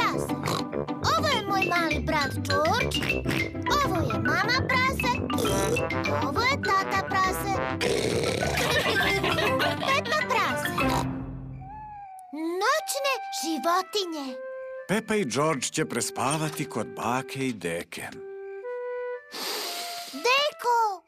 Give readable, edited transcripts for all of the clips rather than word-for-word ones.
prase. Ovo je moj mali brat George. Ovo je mama prase. Ovo je tata prase. Peppa prase. Noćne životinje. Peppa i George će prespavati kod bake i deke. Deko,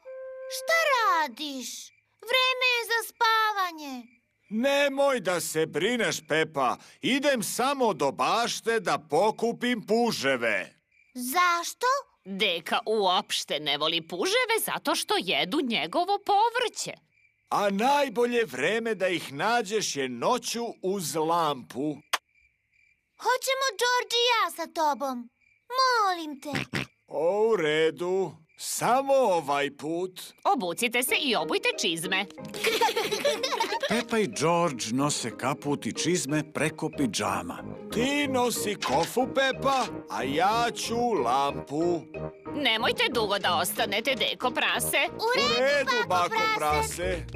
šta radiš? Vreme je za spavanje. Nemoj da se brineš, Peppa. Idem samo do bašte da pokupim puževe. Zašto? Deka uopšte ne voli puževe zato što jedu njegovo povrće. A najbolje vreme da ih nađeš je noću uz lampu. Hoćemo George i ja sa tobom. Molim te. U redu. Samo ovaj put. Obucite se i obujte čizme. Peppa i George nose kaput i čizme preko pidžama. Ti nosi kofu, Peppa, a ja ću lampu. Nemojte dugo da ostanete, deko prase. U redu, bako prase.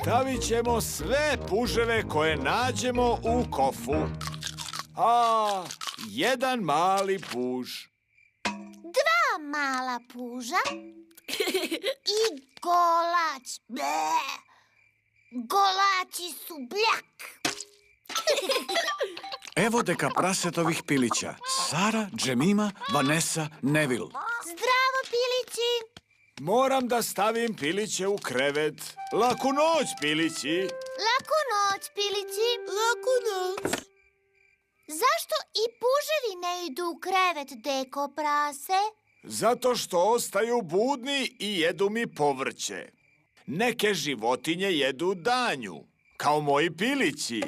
Stavit ćemo sve puževe koje nađemo u kofu. A, jedan mali puž. Dva mala puža i golać. Ble. Golaći su bljak. Evo deka prasetovih pilića. Sara, Džemima, Vanessa, Neville. Zdravo, pilići. Moram da stavim piliće u krevet. Laku noć, pilići. Laku noć, pilići. Laku noć. Zašto i puževi ne idu u krevet, deko prase? Zato što ostaju budni i jedu mi povrće. Neke životinje jedu danju, kao moji pilići.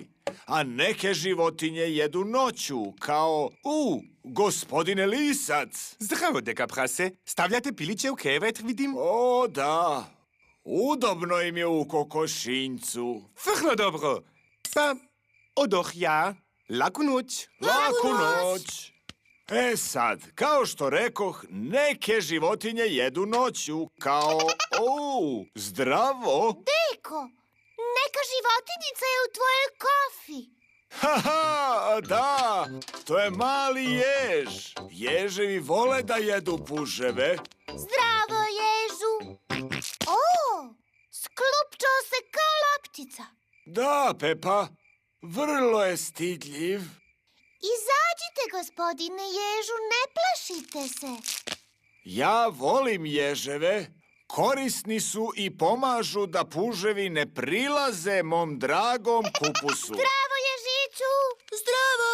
A neke životinje jedu noću, kao, gospodine lisac. Zdravo, deka prase. Stavljate piliće u krevet, vidim? O, da. Udobno im je u kokošinjcu. Vrlo dobro. Pa, odoh ja. Laku noć. Laku noć. E sad, kao što rekoh, neke životinje jedu noću, kao, zdravo. Deko, neka životinjica je u tvojoj kofi. Haha, da, to je mali jež. Ježevi vole da jedu puževe. Zdravo, ježu. Sklupčao se kao loptica. Da, Peppa, vrlo je stidljiv. Izađite, gospodine ježu, ne plašite se. Ja volim ježeve. Korisni su i pomažu da puževi ne prilaze mom dragom kupusu. Zdravo, ježiću. Zdravo.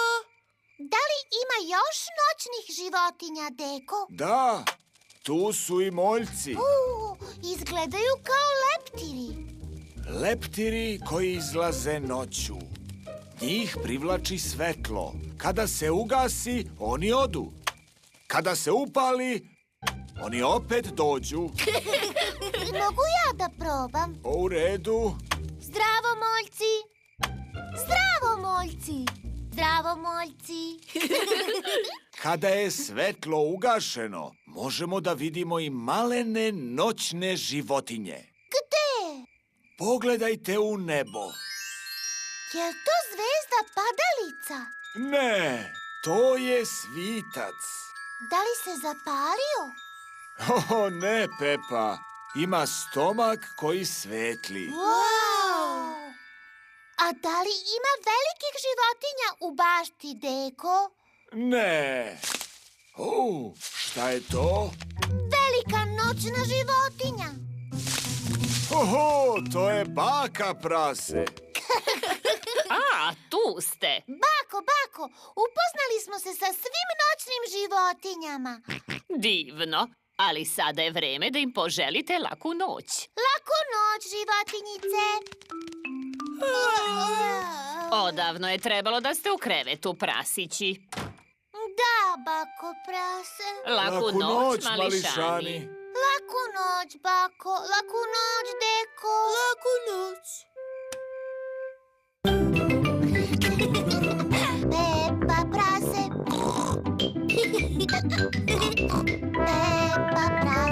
Da li ima još noćnih životinja, deko? Da, tu su i moljci. Izgledaju kao leptiri. Leptiri koji izlaze noću. Njih privlači svetlo. Kada se ugasi, oni odu. Kada se upali, oni opet dođu. Mogu ja da probam? U redu. Zdravo, moljci. Zdravo, moljci. Zdravo, moljci. Kada je svetlo ugašeno, možemo da vidimo i malene noćne životinje. Gde? Pogledajte u nebo. Je to zvezda padalica? Ne, to je svitac. Da li se zapalio? O, ne, Peppa. Ima stomak koji svetli. Wow! A da li ima velikih životinja u bašti, deko? Ne. Šta je to? Velika noćna životinja. To je baka prase. A, tu ste. Bako, upoznali smo se sa svim noćnim životinjama. Divno. Ali sada je vreme da im poželite laku noć. Laku noć, životinjice. Odavno je trebalo da ste u krevetu, prasići. Da, bako prase. Laku noć, mališani. Laku noć, bako. Laku noć, deko. Laku noć. Peppa prase. Peppa prase.